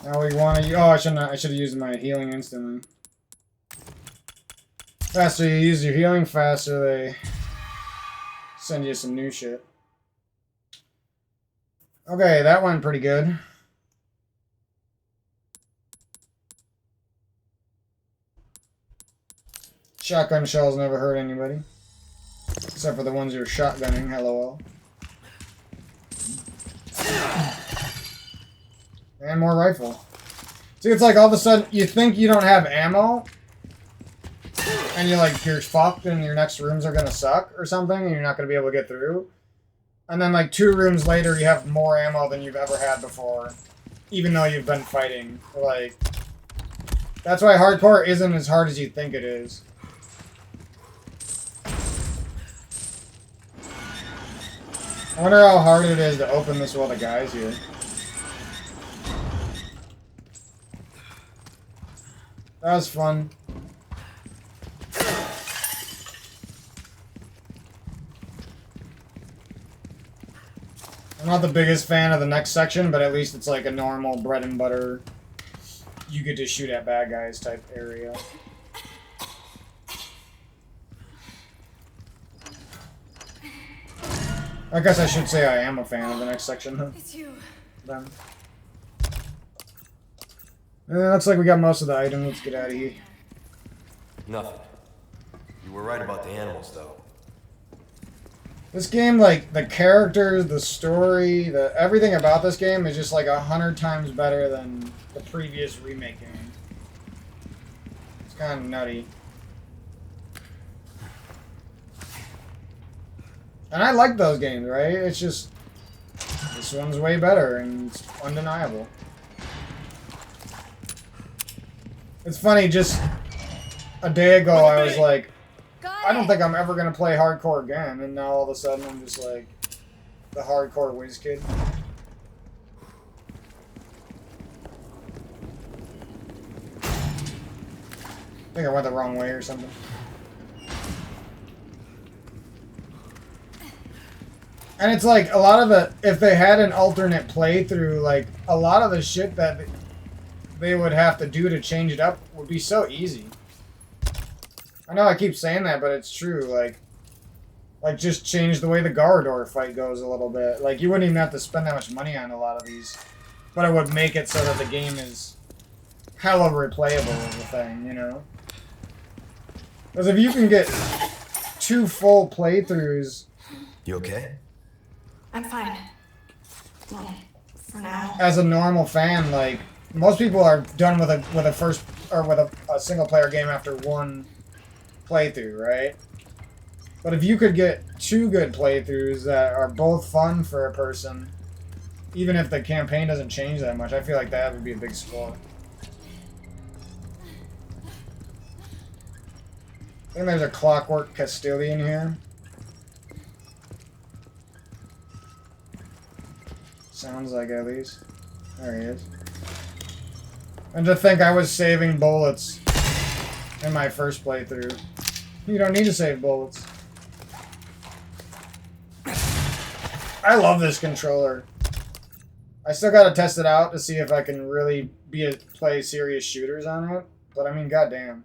Speaker 1: Now we want to. Oh, I shouldn't. I should have used my healing instantly. Faster you use your healing, faster they send you some new shit. Okay, that went pretty good. Shotgun shells never hurt anybody. Except for the ones you're shotgunning, LOL. And more rifle. See, it's like all of a sudden, you think you don't have ammo, and you're fucked and your next rooms are gonna suck or something and you're not gonna be able to get through. And then like 2 rooms later you have more ammo than you've ever had before. Even though you've been fighting. Like, that's why hardcore isn't as hard as you think it is. I wonder how hard it is to open this with all the guys here. That was fun. I'm not the biggest fan of the next section, but at least it's like a normal bread and butter, you get to shoot at bad guys type area. I guess I should say I am a fan of the next section.
Speaker 4: It's you.
Speaker 1: Then. Looks like we got most of the items. Let's get out of here.
Speaker 3: Nothing. You were right about the animals, though.
Speaker 1: This game, like, the characters, the story, everything about this game is just like 100 times better than the previous remake game. It's kind of nutty. And I like those games, right? It's just, this one's way better and it's undeniable. It's funny, just a day ago I was like, I don't think I'm ever gonna play hardcore again, and now all of a sudden I'm just like the hardcore whiz kid. I think I went the wrong way or something. And it's like a lot of the, if they had an alternate playthrough, like a lot of the shit that they would have to do to change it up would be so easy. I know I keep saying that, but it's true. Like just change the way the Garador fight goes a little bit. Like you wouldn't even have to spend that much money on a lot of these, but it would make it so that the game is hella replayable as a thing, you know? Because if you can get 2 full playthroughs,
Speaker 3: You okay?
Speaker 4: I'm fine. Well, for now.
Speaker 1: as a normal fan, like most people are done with a first or with a single player game after 1 playthrough, right? But if you could get 2 good playthroughs that are both fun for a person, even if the campaign doesn't change that much, I feel like that would be a big score. I think there's a Clockwork Castilian here. Sounds like it, at least. There he is. And to think I was saving bullets in my first playthrough. You don't need to save bullets. I love this controller. I still gotta test it out to see if I can really play serious shooters on it. But I mean, goddamn.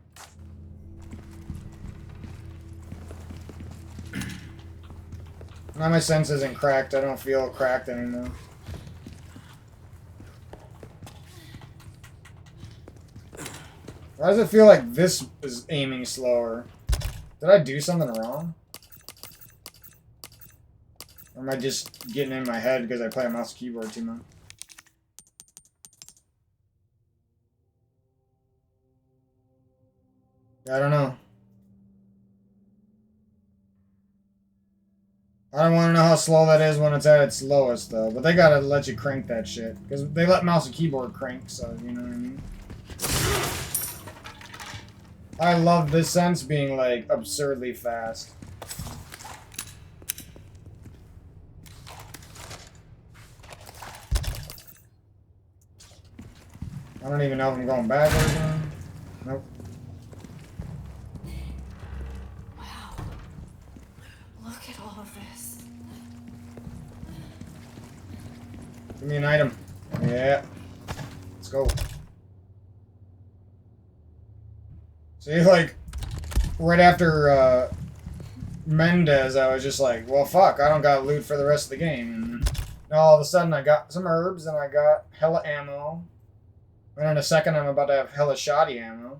Speaker 1: Now my sense isn't cracked. I don't feel cracked anymore. Why does it feel like this is aiming slower? Did I do something wrong? Or am I just getting in my head because I play a mouse and keyboard too much? I don't know. I don't want to know how slow that is when it's at its lowest, though. But they gotta let you crank that shit. Because they let mouse and keyboard crank, so you know what I mean? I love this sense being, like, absurdly fast. I don't even know if I'm going backwards now. Nope.
Speaker 4: Wow. Look at all of this.
Speaker 1: Give me an item. Yeah. Let's go. See, like, right after Mendez, I was just like, well, fuck, I don't got loot for the rest of the game. And now all of a sudden I got some herbs and I got hella ammo. And in a second I'm about to have hella shoddy ammo.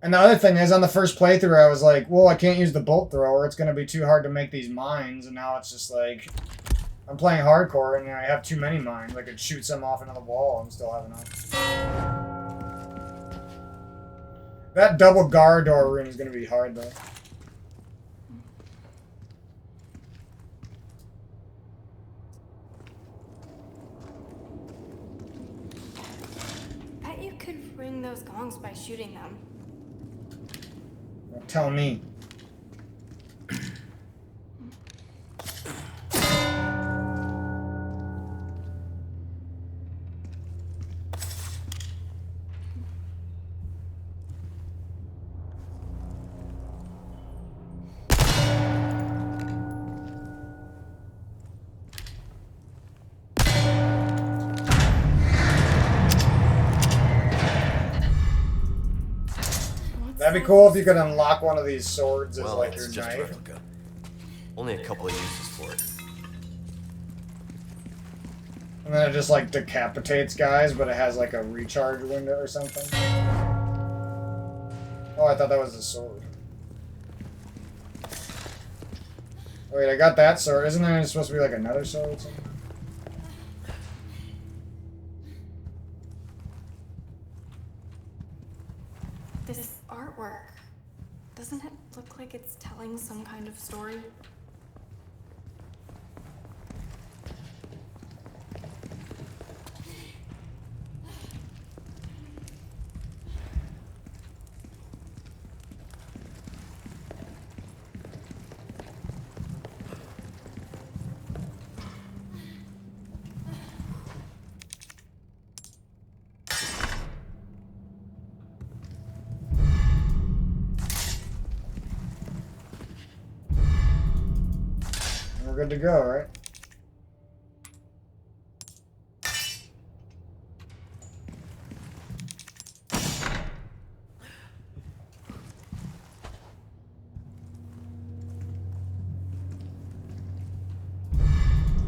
Speaker 1: And the other thing is, on the first playthrough, I was like, well, I can't use the bolt thrower. It's going to be too hard to make these mines. And now it's just like, I'm playing hardcore and I have too many mines. I could shoot some off into the wall and still have enough. That double guard door room is gonna be hard though.
Speaker 4: Bet you could ring those gongs by shooting them.
Speaker 1: Well, tell me. That'd be cool if you could unlock one of these swords as
Speaker 3: Well,
Speaker 1: like
Speaker 3: it's
Speaker 1: your
Speaker 3: just a
Speaker 1: knife.
Speaker 3: replica. Only a couple of uses for it.
Speaker 1: And then it just like decapitates guys, but it has like a recharge window or something. Oh, I thought that was a sword. Wait, I got that sword. Isn't there supposed to be like another sword or something?
Speaker 4: This artwork, doesn't it look like it's telling some kind of story?
Speaker 1: We're good to go, right?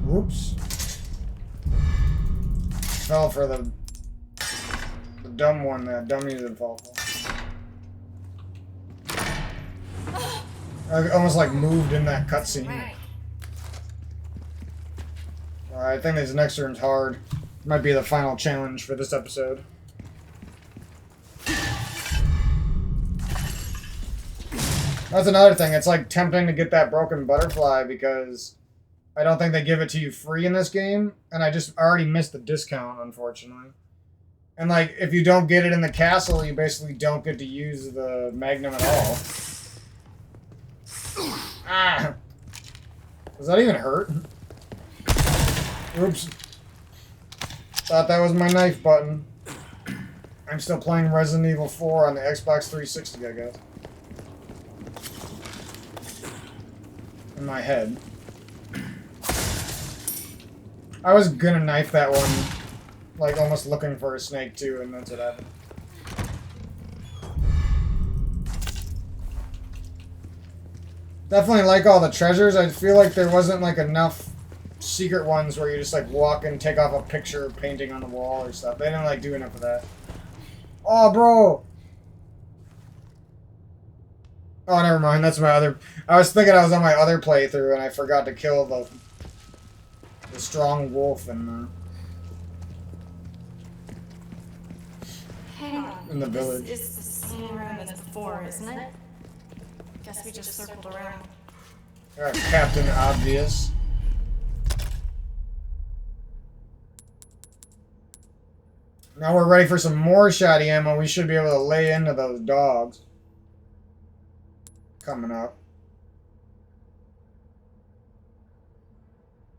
Speaker 1: Whoops. Fell for the dumb one that dummy didn't fall for. I almost like moved in that cutscene.
Speaker 4: Right.
Speaker 1: Alright, I think this next room's hard. Might be the final challenge for this episode. That's another thing. It's like tempting to get that broken butterfly because I don't think they give it to you free in this game. And I just already missed the discount, unfortunately. And like, if you don't get it in the castle, you basically don't get to use the Magnum at all. Ah! Does that even hurt? Oops. Thought that was my knife button. I'm still playing Resident Evil 4 on the Xbox 360, I guess. In my head. I was gonna knife that one, like almost looking for a snake too, and that's what happened. Definitely like all the treasures. I feel like there wasn't like enough secret ones where you just like walk and take off a picture painting on the wall or stuff. They didn't like do enough of that. Oh, bro! Oh, never mind. That's my other... I was thinking I was on my other playthrough and I forgot to kill the strong wolf in
Speaker 4: Hang on.
Speaker 1: the village.
Speaker 4: This is the same room as before, isn't it? Guess we just circled around.
Speaker 1: Alright, Captain Obvious. Now we're ready for some more shotty ammo. We should be able to lay into those dogs. Coming up.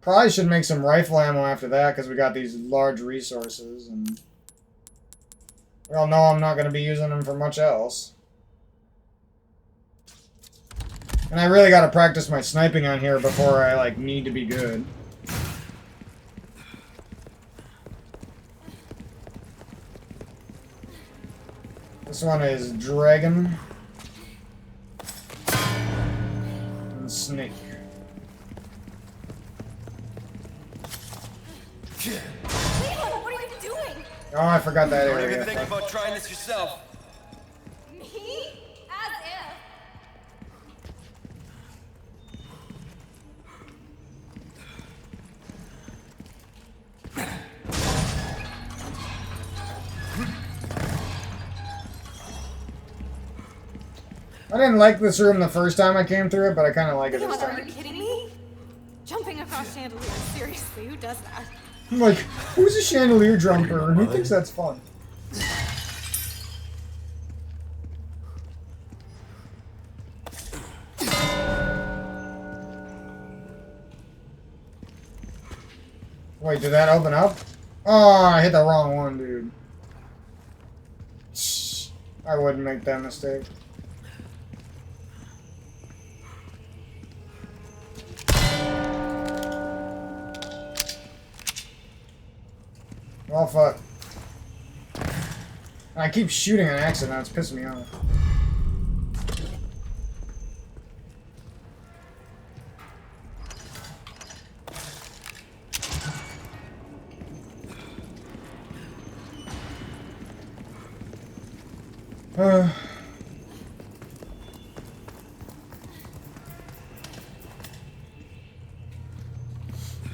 Speaker 1: Probably should make some rifle ammo after that because we got these large resources and we all know I'm not going to be using them for much else. And I really got to practice my sniping on here before I like need to be good. This one is Dragon and Snake.
Speaker 4: Leon, what are you doing?
Speaker 1: Oh, I forgot that
Speaker 3: Don't even
Speaker 1: area.
Speaker 3: think about trying this yourself.
Speaker 4: Me? As if.
Speaker 1: I didn't like this room the first time I came through it, but I kind of like it this
Speaker 4: Are
Speaker 1: time.
Speaker 4: you kidding me? Jumping across chandeliers, seriously, who does that?
Speaker 1: I'm like, who's a chandelier jumper and who thinks that's fun? Wait, did that open up? Oh, I hit the wrong one, dude. I wouldn't make that mistake. Oh, fuck. I keep shooting on accident, it's pissing me off.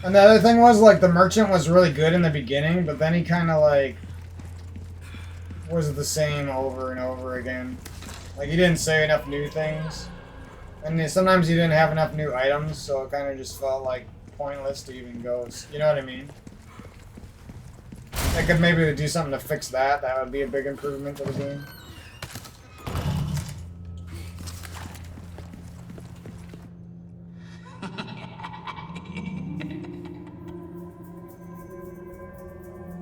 Speaker 1: And the other thing was, like, the merchant was really good in the beginning, but then he kind of, like, was the same over and over again. Like, he didn't say enough new things. And sometimes he didn't have enough new items, so it kind of just felt, like, pointless to even go. You know what I mean? They could maybe do something to fix that. That would be a big improvement to the game.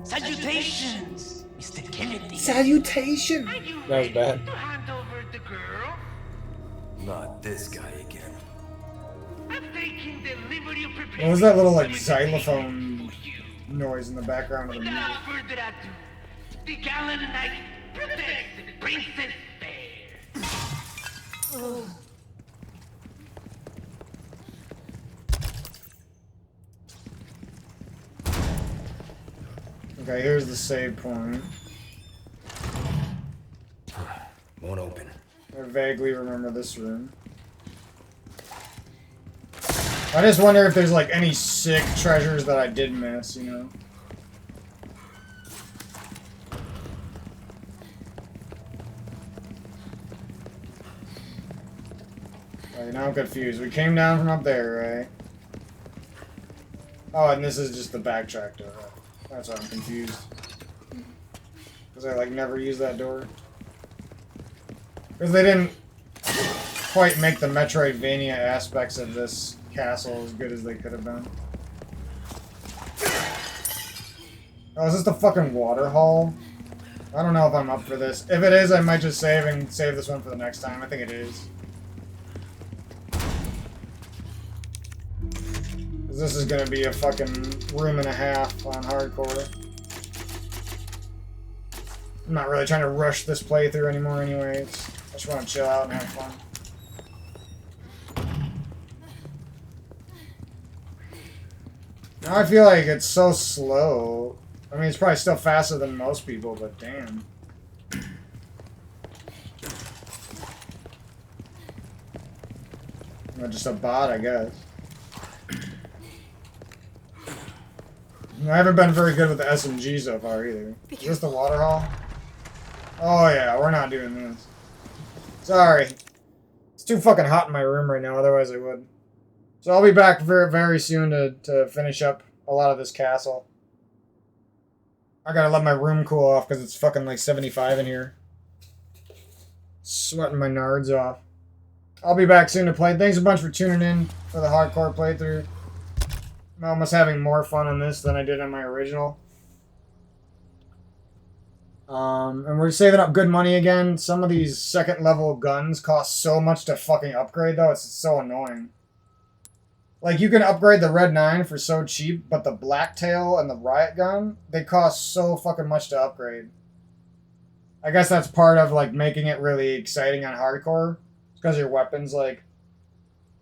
Speaker 5: Salutations, Mr. Kennedy.
Speaker 1: Salutation!
Speaker 5: Are you
Speaker 1: That was
Speaker 5: ready
Speaker 1: bad.
Speaker 5: to hand over the girl?
Speaker 3: Not this guy again.
Speaker 5: I'm taking delivery of preparing.
Speaker 1: What was that little, like,
Speaker 5: some entertainment
Speaker 1: xylophone
Speaker 5: for you.
Speaker 1: noise in the background of the music?
Speaker 5: Without further ado, the gallant knight protects the Princess Fair.
Speaker 1: Okay, here's the save point.
Speaker 3: Won't open.
Speaker 1: I vaguely remember this room. I just wonder if there's, like, any sick treasures that I did miss, you know? Alright, now I'm confused. We came down from up there, right? Oh, and this is just the backtrack door. That's why I'm confused. Because I, like, never use that door. Because they didn't quite make the Metroidvania aspects of this castle as good as they could have been. Oh, is this the fucking water hall? I don't know if I'm up for this. If it is, I might just save and save this one for the next time. I think it is. This is gonna be a fucking room and a half on hardcore. I'm not really trying to rush this playthrough anymore anyways. I just want to chill out and have fun. Now I feel like it's so slow. I mean, it's probably still faster than most people, but damn. I'm just a bot, I guess. I haven't been very good with the SMG so far either. Is this the water hall? Oh yeah, we're not doing this. Sorry. It's too fucking hot in my room right now, otherwise I would. So I'll be back very, very soon to finish up a lot of this castle. I gotta let my room cool off because it's fucking like 75 in here. Sweating my nards off. I'll be back soon to play. Thanks a bunch for tuning in for the hardcore playthrough. I'm almost having more fun on this than I did on my original. And we're saving up good money again. Some of these second level guns cost so much to fucking upgrade though, it's so annoying. Like, you can upgrade the Red 9 for so cheap, but the Blacktail and the Riot Gun, they cost so fucking much to upgrade. I guess that's part of, like, making it really exciting on hardcore. Because your weapons, like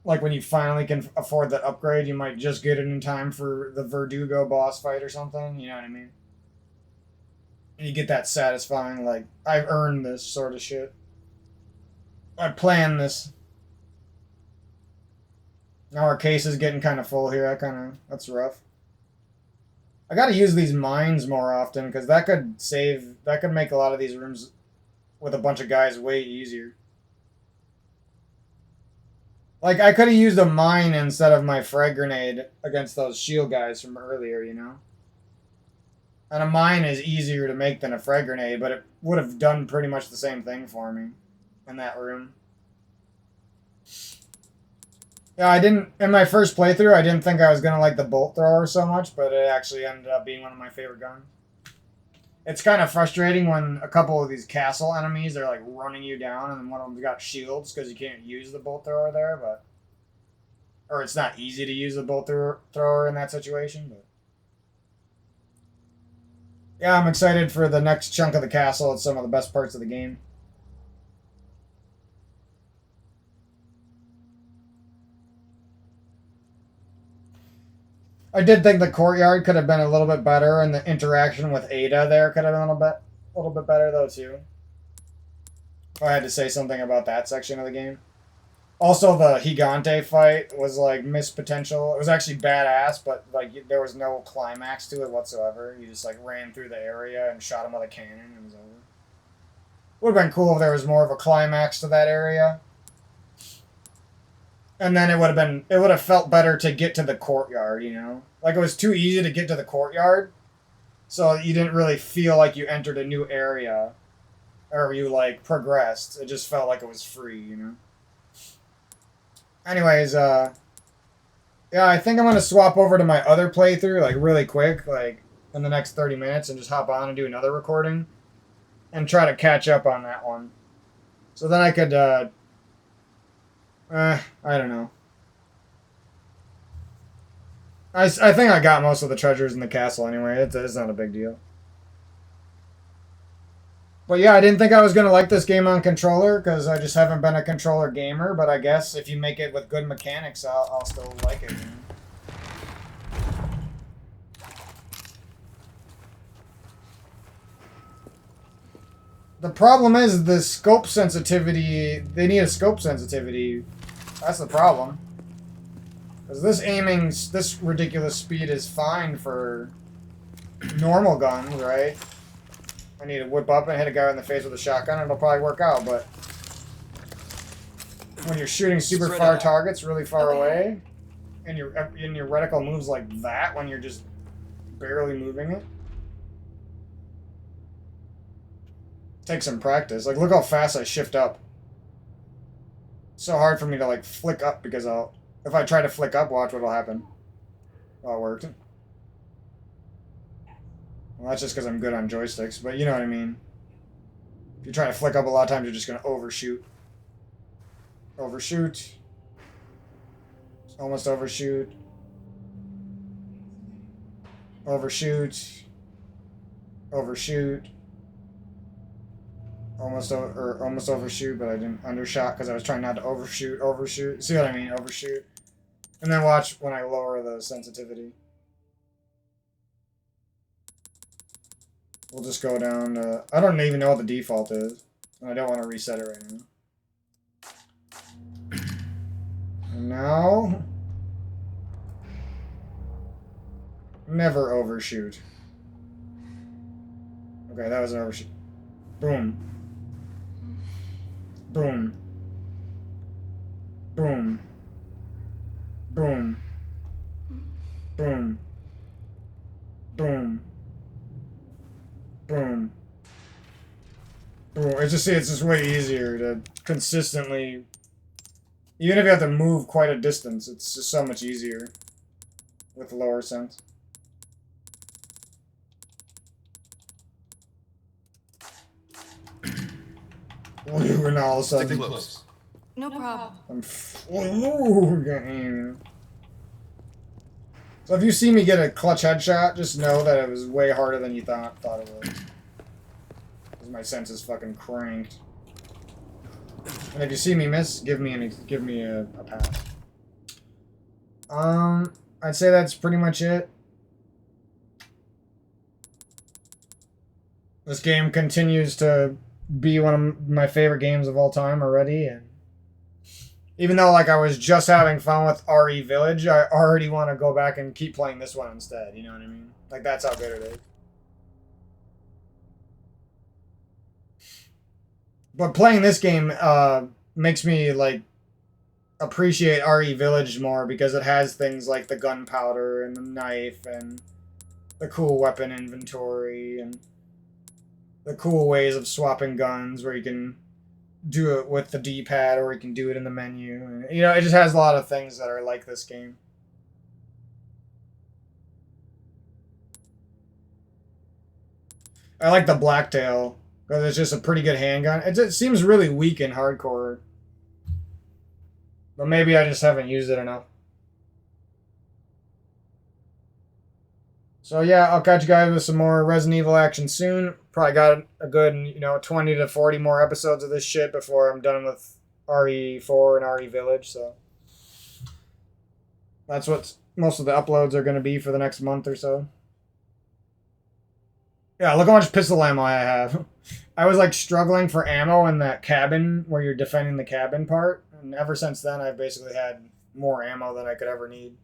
Speaker 1: when you finally can afford that upgrade, you might just get it in time for the Verdugo boss fight or something, you know what I mean? And you get that satisfying, like, I've earned this sort of shit. I planned this. Now our case is getting kind of full here, that's rough. I gotta use these mines more often, because that could make a lot of these rooms with a bunch of guys way easier. Like, I could have used a mine instead of my frag grenade against those shield guys from earlier, you know? And a mine is easier to make than a frag grenade, but it would have done pretty much the same thing for me in that room. Yeah, I didn't, in my first playthrough, I didn't think I was going to like the bolt thrower so much, but it actually ended up being one of my favorite guns. It's kind of frustrating when a couple of these castle enemies are like running you down, and then one of them's got shields because you can't use the bolt thrower there, but or it's not easy to use the bolt thrower in that situation. But yeah, I'm excited for the next chunk of the castle. It's some of the best parts of the game. I did think the courtyard could have been a little bit better, and the interaction with Ada there could have been a little bit better though too. If I had to say something about that section of the game. Also, the Gigante fight was like missed potential. It was actually badass, but like there was no climax to it whatsoever. You just like ran through the area and shot him with a cannon, and it was over. Would have been cool if there was more of a climax to that area. And then it would have felt better to get to the courtyard, you know? Like, it was too easy to get to the courtyard, so you didn't really feel like you entered a new area, or you, like, progressed. It just felt like it was free, you know? Anyways, yeah, I think I'm going to swap over to my other playthrough, like, really quick, like, in the next 30 minutes, and just hop on and do another recording, and try to catch up on that one. So then I could, I don't know. I think I got most of the treasures in the castle anyway. It's not a big deal. But yeah, I didn't think I was going to like this game on controller because I just haven't been a controller gamer. But I guess if you make it with good mechanics, I'll still like it. You know? The problem is the scope sensitivity. They need a scope sensitivity. That's the problem. Because this ridiculous speed is fine for normal guns, right? I need to whip up and hit a guy in the face with a shotgun, and it'll probably work out, but when you're shooting super far targets really far away, and your reticle moves like that when you're just barely moving it, takes some practice. Like, look how fast I shift up. It's so hard for me to, like, flick up because if I try to flick up, watch what'll happen. Oh, it worked. Well, that's just because I'm good on joysticks, but you know what I mean. If you try to flick up a lot of times, you're just going to overshoot. Overshoot. Almost overshoot. Overshoot. Overshoot. Almost overshoot, but I didn't undershot because I was trying not to overshoot. See what I mean? Overshoot. And then watch when I lower the sensitivity. We'll just go down to... I don't even know what the default is. And I don't want to reset it right now. And now... Never overshoot. Okay, that was an overshoot. Boom. Boom. Boom. Boom. Boom. Boom. Boom. Boom. It's just way easier to consistently... Even if you have to move quite a distance, it's just so much easier with lower sense. And all of a sudden...
Speaker 3: Stick close.
Speaker 4: No problem.
Speaker 1: So if you see me get a clutch headshot, just know that it was way harder than you thought it was. Because my sense is fucking cranked. And if you see me miss, give me a pass. I'd say that's pretty much it. This game continues to be one of my favorite games of all time already, and even though like I was just having fun with RE Village, I already want to go back and keep playing this one instead, you know what I mean? Like, that's how good it is. But playing this game makes me like appreciate RE Village more because it has things like the gunpowder and the knife and the cool weapon inventory and the cool ways of swapping guns where you can do it with the D-pad or you can do it in the menu. And, you know, it just has a lot of things that are like this game. I like the Blacktail because it's just a pretty good handgun. It seems really weak in hardcore. But maybe I just haven't used it enough. So yeah, I'll catch you guys with some more Resident Evil action soon. Probably got a good, 20 to 40 more episodes of this shit before I'm done with RE4 and RE Village. So that's what most of the uploads are going to be for the next month or so. Yeah, look how much pistol ammo I have. I was like struggling for ammo in that cabin where you're defending the cabin part. And ever since then, I've basically had more ammo than I could ever need.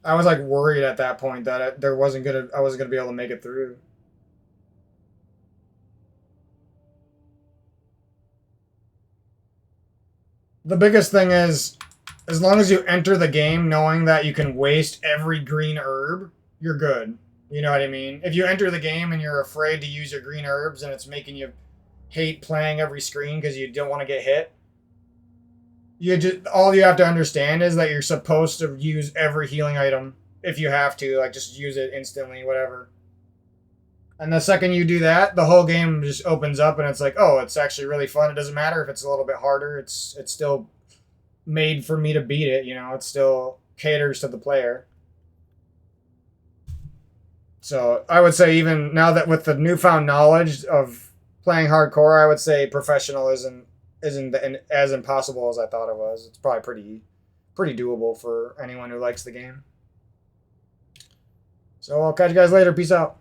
Speaker 1: I was like worried at that point that I wasn't gonna be able to make it through. The biggest thing is, as long as you enter the game knowing that you can waste every green herb, you're good. You know what I mean? If you enter the game and you're afraid to use your green herbs and it's making you hate playing every screen because you don't want to get hit, all you have to understand is that you're supposed to use every healing item if you have to, like just use it instantly, whatever. And the second you do that, the whole game just opens up and it's like, oh, it's actually really fun. It doesn't matter if it's a little bit harder. It's still made for me to beat it, it still caters to the player. So I would say even now that with the newfound knowledge of playing hardcore, I would say professional isn't as impossible as I thought it was. It's probably pretty doable for anyone who likes the game. So I'll catch you guys later. Peace out.